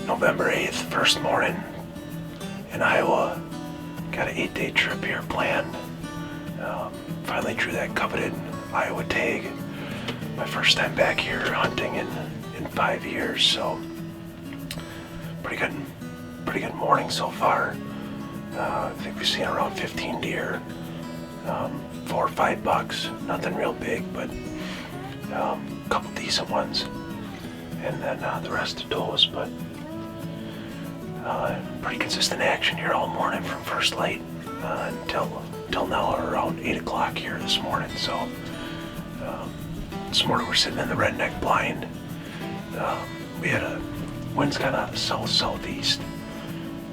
November 8th, first morning in Iowa. Got an 8-day trip here planned. Finally drew that coveted Iowa tag. My first time back here hunting in 5 years, so pretty good morning so far. I think we've seen around 15 deer, 4 or 5 bucks, nothing real big, but a couple decent ones, and then the rest of does, but pretty consistent action here all morning from first light until now, around 8 o'clock here this morning. So this morning we're sitting in the redneck blind. We had a wind's kind of south-southeast.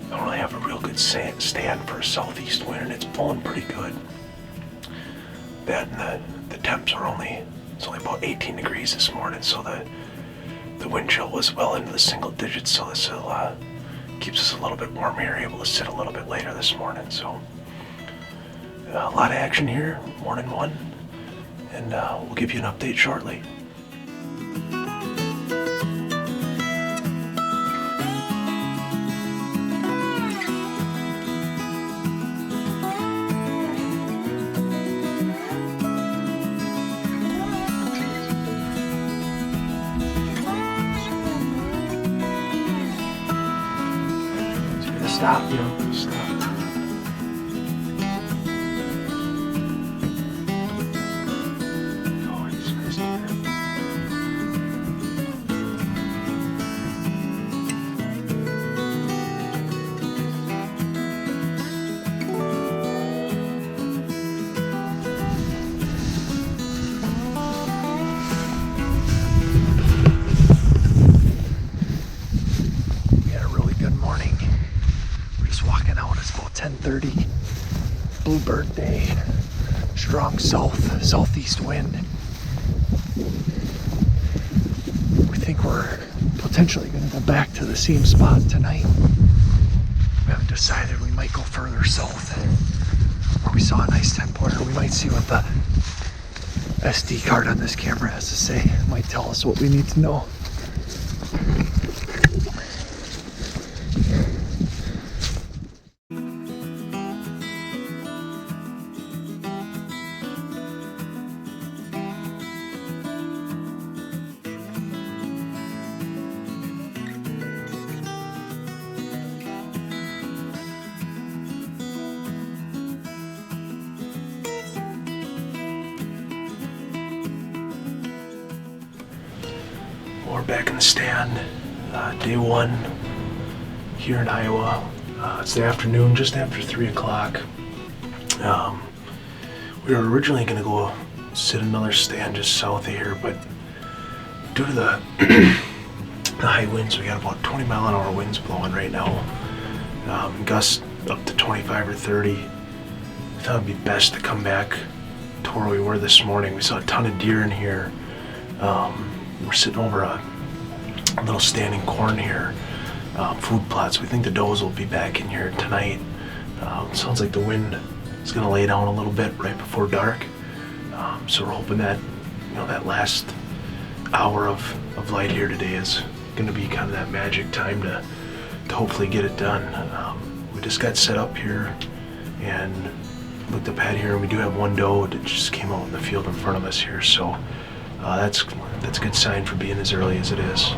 I don't really have a real good stand for a southeast wind, and it's blowing pretty good. That and the temps are it's only about 18 degrees this morning, so the wind chill was well into the single digits, so this keeps us a little bit warm here, able to sit a little bit later this morning. So a lot of action here, morning one, and we'll give you an update shortly. Stop, stop. Oh, he's crazy here. We had a really good morning. Walking out, it's about 10:30. Bluebird day. Strong southeast wind. We think we're potentially going to go back to the same spot tonight. We haven't decided. We might go further south where we saw a nice 10-pointer. We might see what the SD card on this camera has to say. It might tell us what we need to know. We're back in the stand, day one here in Iowa. It's the afternoon, just after 3 o'clock. We were originally going to go sit another stand just south of here, but due to the high winds, we got about 20 mile an hour winds blowing right now, gusts up to 25 or 30. I thought it'd be best to come back to where we were this morning. We saw a ton of deer in here. We're sitting over a little standing corn here, food plots. We think the does will be back in here tonight. Sounds like the wind is going to lay down a little bit right before dark. So we're hoping that that last hour of light here today is going to be kind of that magic time to hopefully get it done. We just got set up here and looked up ahead here, and we do have one doe that just came out in the field in front of us here. So that's a good sign for being as early as it is.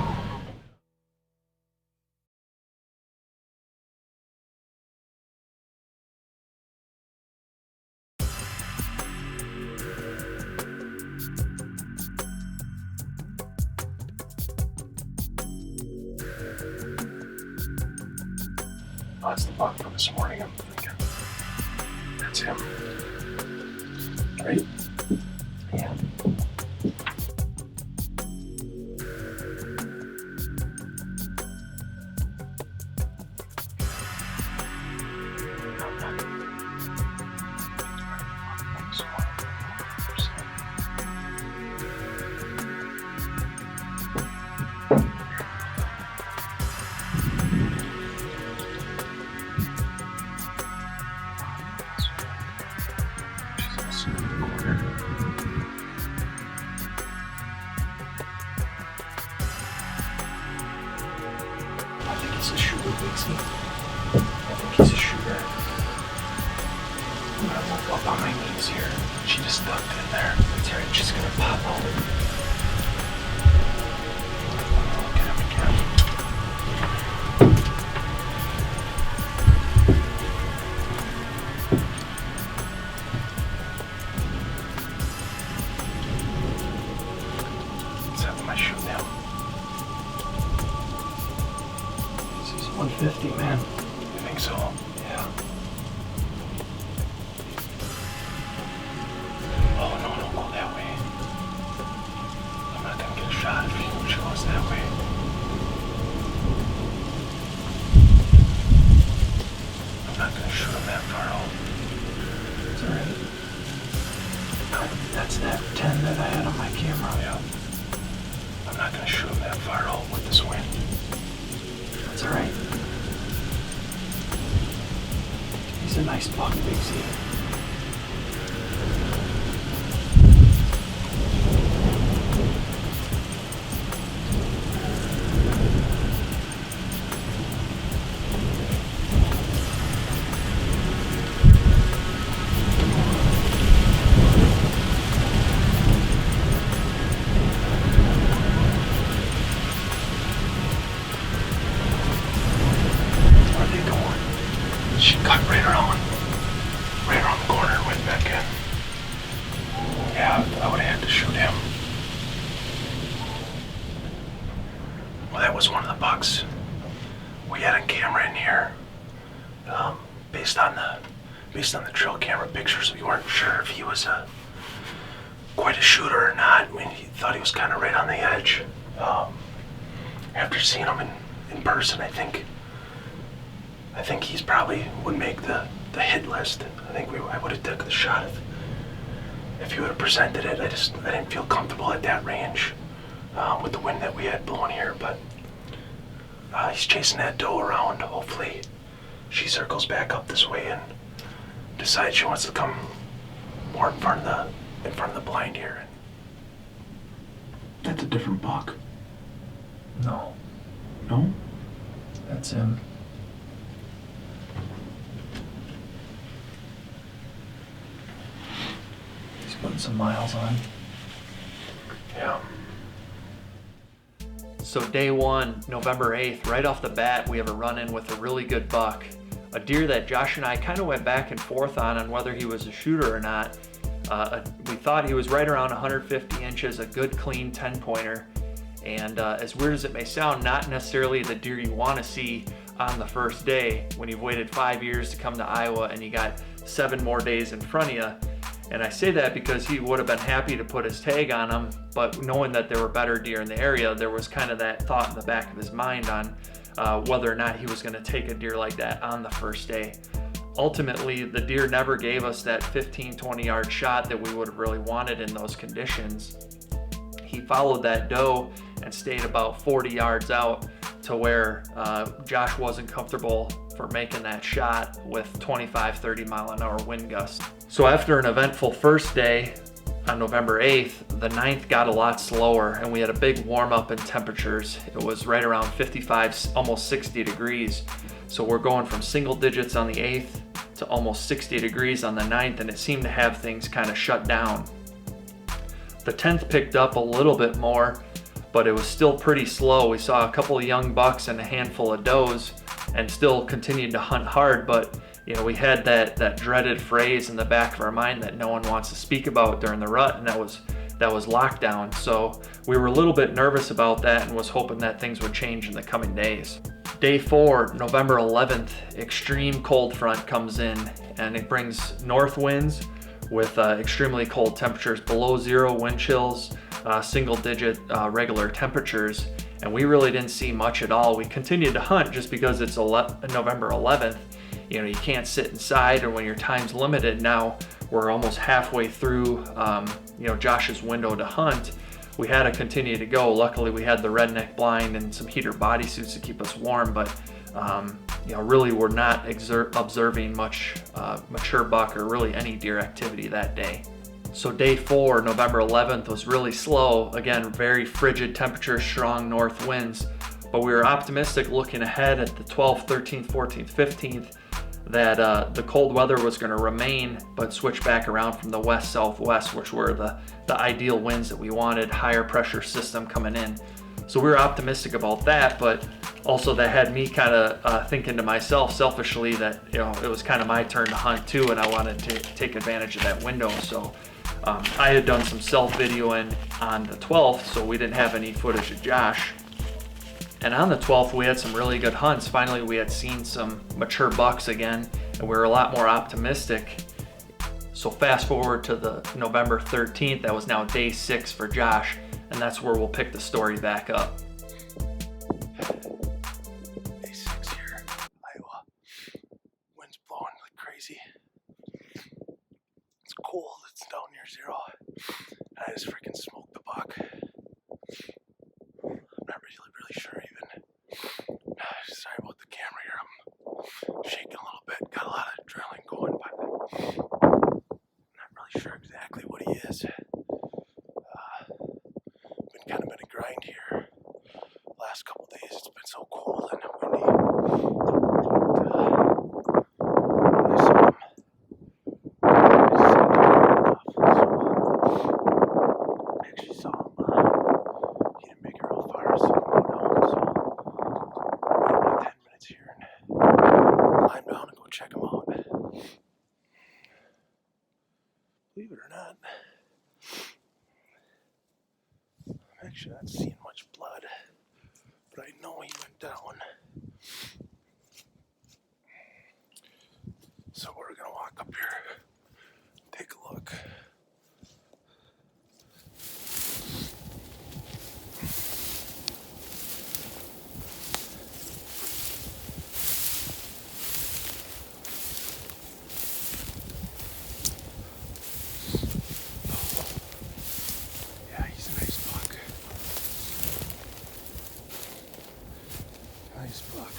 Oh, that's the buck from this morning, I'm thinking. That's him. Right? Yeah. this a shooter, Bixie? I think he's a shooter. I'm gonna move up on my knees here. She just ducked in there. That's right, she's gonna pop out. Look at him again. Seth, am I shooting him? He's 150, man. You think so? Yeah. Oh, no, don't go that way. I'm not gonna get a shot if she goes that way. I'm not gonna shoot him that far out. It's alright. That's that 10 that I had on my camera. Yeah. I'm not gonna shoot him that far out with this wind. That's alright. He's a nice buck, Bixie. She cut right around the corner and went back in. Yeah, I would have had to shoot him. Well, that was one of the bucks we had on camera in here. Based on the trail camera pictures, we weren't sure if he was quite a shooter or not. I mean, he thought he was kind of right on the edge. After seeing him in person, I think he's probably would make the hit list. I think I would have took the shot if he would have presented it. I didn't feel comfortable at that range with the wind that we had blowing here. But he's chasing that doe around. Hopefully, she circles back up this way and decides she wants to come more in front of the blind here. That's a different buck. No. No? That's him. He's putting some miles on. Yeah. So day one, November 8th, right off the bat, we have a run-in with a really good buck. A deer that Josh and I kind of went back and forth on whether he was a shooter or not. We thought he was right around 150 inches, a good clean 10-pointer. And as weird as it may sound, not necessarily the deer you want to see on the first day when you've waited 5 years to come to Iowa and you got 7 more days in front of you. And I say that because he would have been happy to put his tag on him, but knowing that there were better deer in the area, there was kind of that thought in the back of his mind on whether or not he was going to take a deer like that on the first day. Ultimately, the deer never gave us that 15-20 yard shot that we would have really wanted in those conditions. He followed that doe and stayed about 40 yards out to where Josh wasn't comfortable for making that shot with 25-30 mile an hour wind gusts. So after an eventful first day on November 8th, the 9th got a lot slower and we had a big warm up in temperatures. It was right around 55, almost 60 degrees. So we're going from single digits on the 8th to almost 60 degrees on the 9th, and it seemed to have things kind of shut down. The 10th picked up a little bit more, but it was still pretty slow. We saw a couple of young bucks and a handful of does and still continued to hunt hard, but you know, we had that dreaded phrase in the back of our mind that no one wants to speak about during the rut, and that was lockdown. So we were a little bit nervous about that and was hoping that things would change in the coming days. Day 4, November 11th, extreme cold front comes in and it brings north winds with extremely cold temperatures, below zero wind chills, single digit regular temperatures, and we really didn't see much at all. We continued to hunt just because it's November 11th. You know, you can't sit inside, or when your time's limited. Now we're almost halfway through, you know, Josh's window to hunt. We had to continue to go. Luckily, we had the redneck blind and some heater bodysuits to keep us warm, but you know, really we're not observing much mature buck or really any deer activity that day. So day 4, November 11th, was really slow. Again, very frigid temperatures, strong north winds. but we were optimistic looking ahead at the 12th, 13th, 14th, 15th that the cold weather was going to remain, but switch back around from the west-southwest, which were the ideal winds that we wanted, higher pressure system coming in. So we were optimistic about that, but also that had me kind of thinking to myself selfishly that, you know, it was kind of my turn to hunt too, and I wanted to take advantage of that window. So I had done some self-videoing on the 12th, so we didn't have any footage of Josh. And on the 12th, we had some really good hunts. Finally, we had seen some mature bucks again, and we were a lot more optimistic. So fast forward to the November 13th, that was now day 6 for Josh, and that's where we'll pick the story back up. Day 6 here, Iowa. Wind's blowing like crazy. It's cold, it's down near 0. I just freaking smoked the buck. I'm not really sure even. Sorry about the camera here, I'm shaking a little bit. Got a lot of adrenaline going, but I'm not really sure exactly what he is. Kind of been a grind here. Last couple days it's been so cold and windy. I saw him. I actually saw him. He didn't make it real far, so I'm going down. So wait about 10 minutes here and climb down and go check him out. Believe it or not, I'm actually not seeing much blood, but I know he went down. So we're gonna walk up here, take a look. Yeah, he's a nice buck. Nice buck.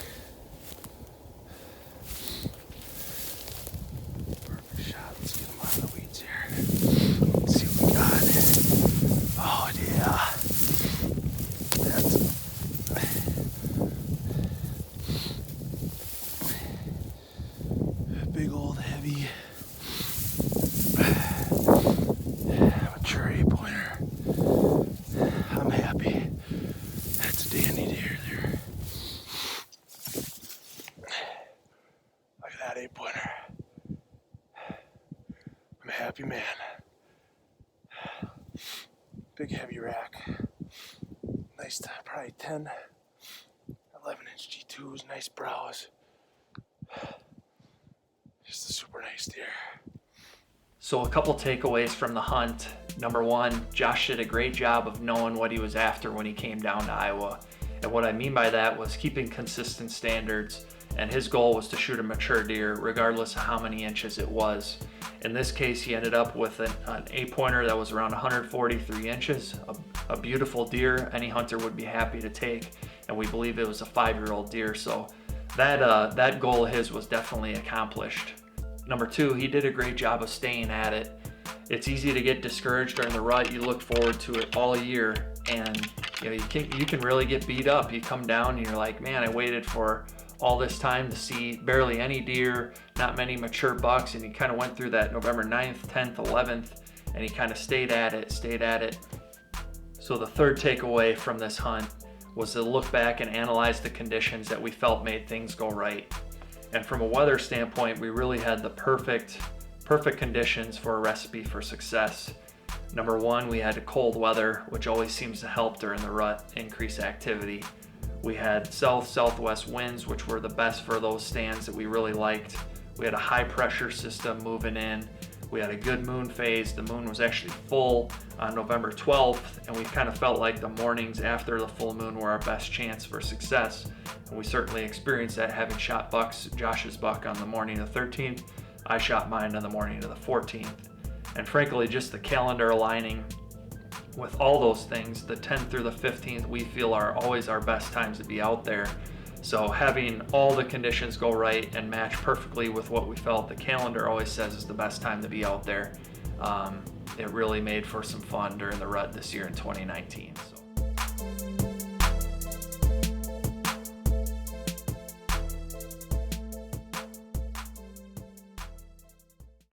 Perfect shot. Let's get him out of the weeds here. Let's see what we got. Oh yeah. That's a big old heavy mature 8-pointer. I'm happy. That's a dandy deer there. Look at that 8-pointer. I'm a happy man. Big heavy rack. Nice, probably 10, 11-inch G2s, nice brows. Just a super nice deer. So a couple takeaways from the hunt. Number one, Josh did a great job of knowing what he was after when he came down to Iowa. And what I mean by that was keeping consistent standards, and his goal was to shoot a mature deer regardless of how many inches it was. In this case, he ended up with an 8-pointer that was around 143 inches, a beautiful deer any hunter would be happy to take, and we believe it was a 5-year-old deer, so that goal of his was definitely accomplished. Number two, he did a great job of staying at it. It's easy to get discouraged during the rut. You look forward to it all year, and you can really get beat up. You come down and you're like, man, I waited for all this time to see barely any deer, not many mature bucks, and he kind of went through that November 9th, 10th, 11th, and he kind of stayed at it. So the third takeaway from this hunt was to look back and analyze the conditions that we felt made things go right. And from a weather standpoint, we really had the perfect conditions for a recipe for success. Number one, we had cold weather, which always seems to help during the rut, increase activity. We had southwest winds, which were the best for those stands that we really liked. We had a high pressure system moving in. We had a good moon phase. The moon was actually full on November 12th, and we kind of felt like the mornings after the full moon were our best chance for success. And we certainly experienced that, having shot bucks, Josh's buck on the morning of the 13th. I shot mine on the morning of the 14th. And frankly, just the calendar aligning with all those things, the 10th through the 15th, we feel are always our best times to be out there. So having all the conditions go right and match perfectly with what we felt the calendar always says is the best time to be out there, it really made for some fun during the rut this year in 2019. So.